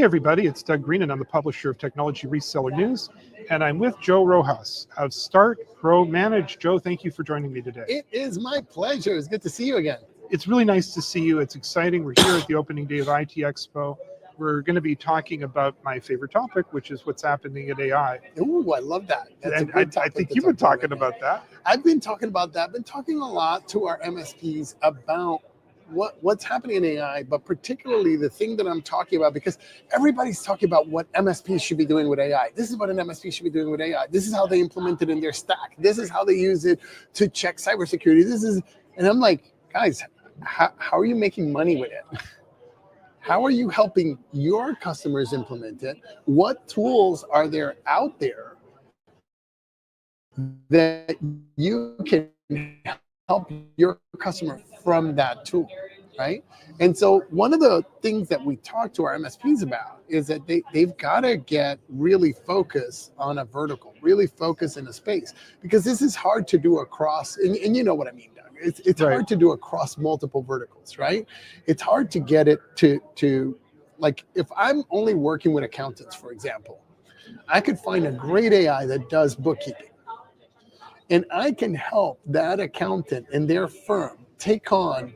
everybody, it's Doug Green, and I'm the publisher of Technology Reseller News, and I'm with Joe Rojas of Start, Grow, Manage. Joe, thank you for joining me today. It is my pleasure. It's good to see you again. It's really nice to see you. It's exciting. We're here at the opening day of ITEXPO. We're going to be talking about my favorite topic, which is what's happening at AI. Ooh, I love that. That's and a good topic I think you've been talking about that. I've been talking about that. I've been talking a lot to our MSPs about what's happening in AI, but particularly the thing that I'm talking about, because everybody's talking about what MSPs should be doing with AI. This is what an MSP should be doing with AI. This is how they implement it in their stack. This is how they use it to check cybersecurity. And I'm like, guys, how are you making money with it? How are you helping your customers implement it? What tools are there out there that you can help your customer from that tool, right? And so one of the things that we talk to our MSPs about is that they've got to get really focused on a vertical, really focus in a space, because this is hard to do across, and you know what I mean, Doug. It's right. hard to do across multiple verticals, right? It's hard to get it to like, if I'm only working with accountants, for example, I could find a great AI that does bookkeeping. And I can help that accountant and their firm take on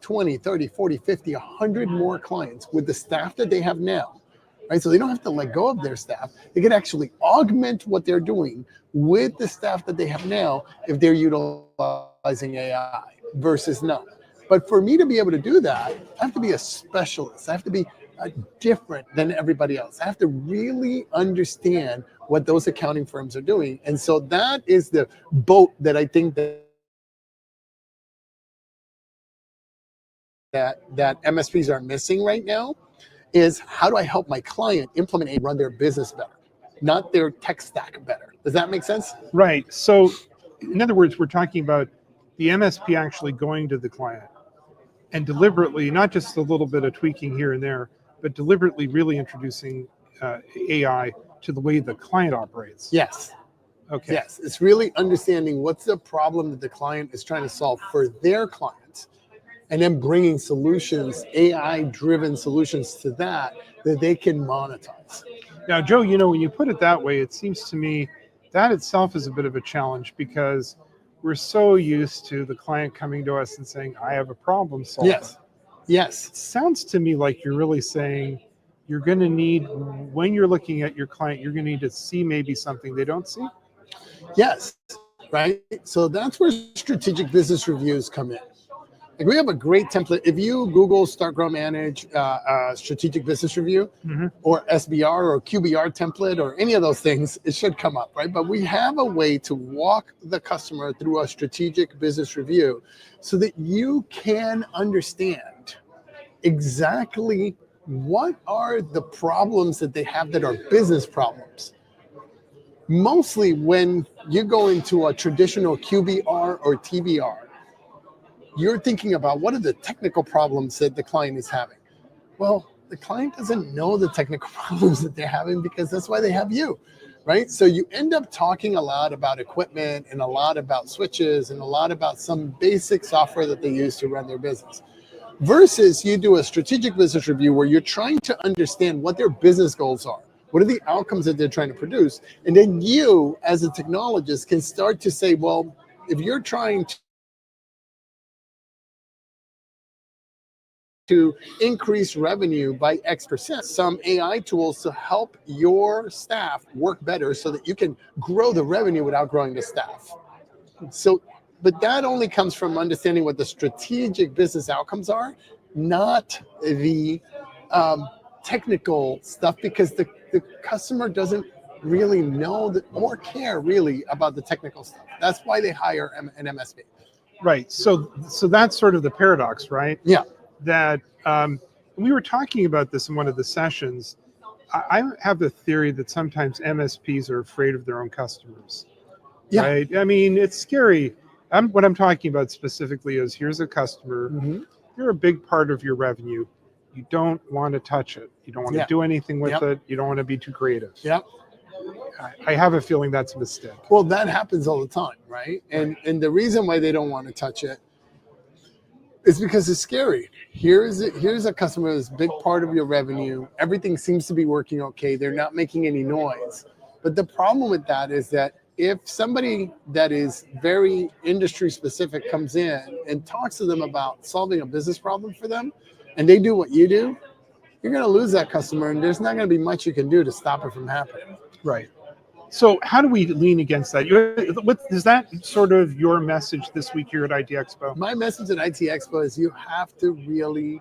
20, 30, 40, 50, 100 more clients with the staff that they have now, right? So they don't have to let go of their staff. They can actually augment what they're doing with the staff that they have now if they're utilizing AI versus not. But for me to be able to do that, I have to be a specialist. I have to be different than everybody else. I have to really understand what those accounting firms are doing. And so that is the boat that I think that MSPs are missing right now, is how do I help my client implement and run their business better, not their tech stack better. Does that make sense? Right. So in other words, we're talking about the MSP actually going to the client and deliberately, not just a little bit of tweaking here and there, but deliberately really introducing AI to the way the client operates. Yes. Okay. Yes. It's really understanding what's the problem that the client is trying to solve for their clients, and then bringing solutions, AI-driven solutions to that they can monetize. Now, Joe, you know, when you put it that way, it seems to me that itself is a bit of a challenge, because we're so used to the client coming to us and saying, I have a problem, solve it. Yes. It sounds to me like you're really saying you're going to need, when you're looking at your client, you're going to need to see maybe something they don't see. Yes, right? So that's where strategic business reviews come in. Like, we have a great template. If you Google Start, Grow, Manage strategic business review, or SBR or QBR template or any of those things, it should come up, right? But we have a way to walk the customer through a strategic business review so that you can understand exactly what are the problems that they have that are business problems. Mostly when you go into a traditional QBR or TBR, you're thinking about what are the technical problems that the client is having. Well, the client doesn't know the technical problems that they're having, because that's why they have you, right? So you end up talking a lot about equipment and a lot about switches and a lot about some basic software that they use to run their business. Versus you do a strategic business review where you're trying to understand what their business goals are. What are the outcomes that they're trying to produce? And then you, as a technologist, can start to say, well, if you're trying to increase revenue by X%, some AI tools to help your staff work better so that you can grow the revenue without growing the staff. So, but that only comes from understanding what the strategic business outcomes are, not the technical stuff, because the customer doesn't really know or care really about the technical stuff. That's why they hire an MSP. Right. So that's sort of the paradox, right? Yeah. That we were talking about this in one of the sessions. I have the theory that sometimes MSPs are afraid of their own customers. Yeah. Right. I mean, it's scary. What I'm talking about specifically is, here's a customer. They're a big part of your revenue. You don't want to touch it. You don't want to do anything with it. You don't want to be too creative. Yep. I have a feeling that's a mistake. Well, that happens all the time, right? And the reason why they don't want to touch it, It's because it's scary. Here's a customer that's a big part of your revenue. Everything seems to be working okay. They're not making any noise. But the problem with that is that if somebody that is very industry specific comes in and talks to them about solving a business problem for them, and they do what you do, you're going to lose that customer, and there's not going to be much you can do to stop it from happening. Right. So how do we lean against that? Is that sort of your message this week here at ITEXPO? My message at ITEXPO is you have to really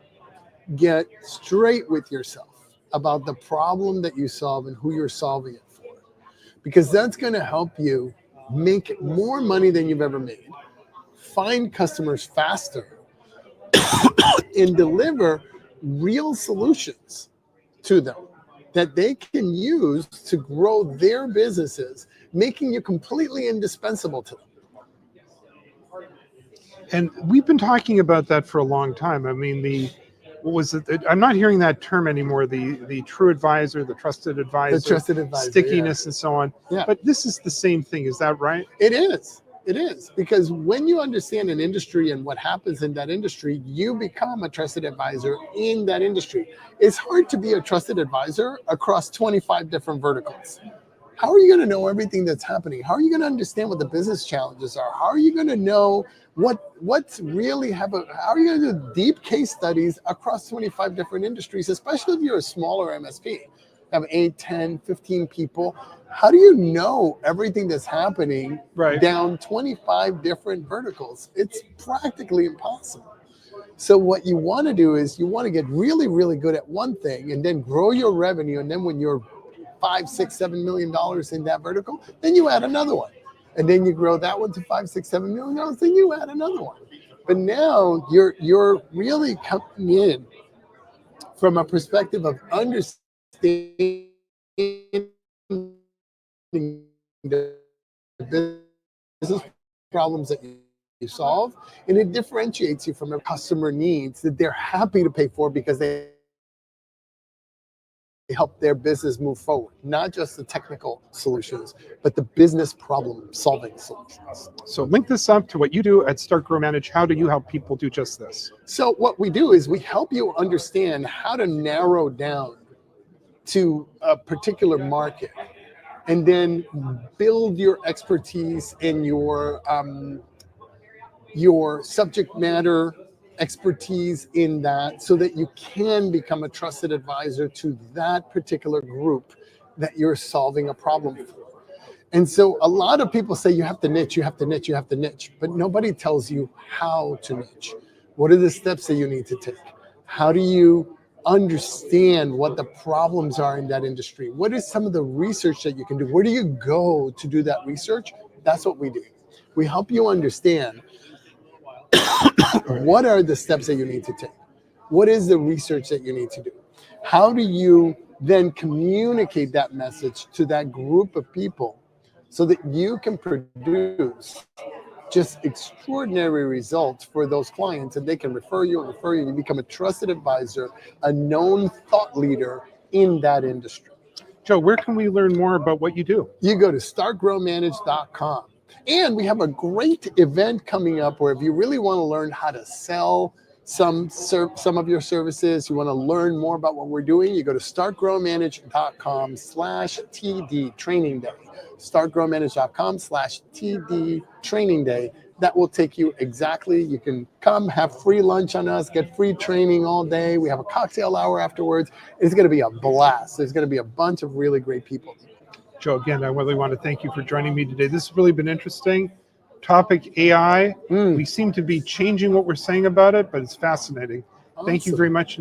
get straight with yourself about the problem that you solve and who you're solving it for. Because that's going to help you make more money than you've ever made, find customers faster, and deliver real solutions to them that they can use to grow their businesses, making you completely indispensable to them. And we've been talking about that for a long time. I mean, what was it? I'm not hearing that term anymore. The true advisor, the trusted advisor, stickiness, and so on. Yeah. But this is the same thing. Is that right? It is. It is, because when you understand an industry and what happens in that industry, you become a trusted advisor in that industry. It's hard to be a trusted advisor across 25 different verticals. How are you going to know everything that's happening? How are you going to understand what the business challenges are? How are you going to know what's really happening? How are you going to do deep case studies across 25 different industries, especially if you're a smaller MSP? Have 8, 10, 15 people. How do you know everything that's happening down 25 different verticals? It's practically impossible. So what you want to do is you want to get really, really good at one thing and then grow your revenue. And then when you're $5, $6, $7 million in that vertical, then you add another one. And then you grow that one to $5, $6, $7 million, then you add another one. But now you're really coming in from a perspective of understanding the business problems that you solve, and it differentiates you from the customer needs that they're happy to pay for because they help their business move forward, not just the technical solutions, but the business problem solving solutions. So link this up to what you do at Start, Grow, Manage. How do you help people do just this? So what we do is we help you understand how to narrow down to a particular market and then build your expertise in your subject matter expertise in that, so that you can become a trusted advisor to that particular group that you're solving a problem for. And so a lot of people say you have to niche, you have to niche, you have to niche, but nobody tells you how to niche. What are the steps that you need to take? How do you understand what the problems are in that industry? What is some of the research that you can do? Where do you go to do that research? That's what we do. We help you understand what are the steps that you need to take? What is the research that you need to do? How do you then communicate that message to that group of people so that you can produce just extraordinary results for those clients, and they can refer you and refer you. You become a trusted advisor, a known thought leader in that industry. Joe, where can we learn more about what you do? You go to startgrowmanage.com. And we have a great event coming up where if you really want to learn how to sell some of your services, you want to learn more about what we're doing, you go to startgrowmanage.com/TD training day. Startgrowmanage.com/TD training day. That will take you exactly. You can come, have free lunch on us, get free training all day. We have a cocktail hour afterwards. It's going to be a blast. There's going to be a bunch of really great people. Joe, again, I really want to thank you for joining me today. This has really been interesting. Topic AI. We seem to be changing what we're saying about it, but it's fascinating. Awesome. Thank you very much.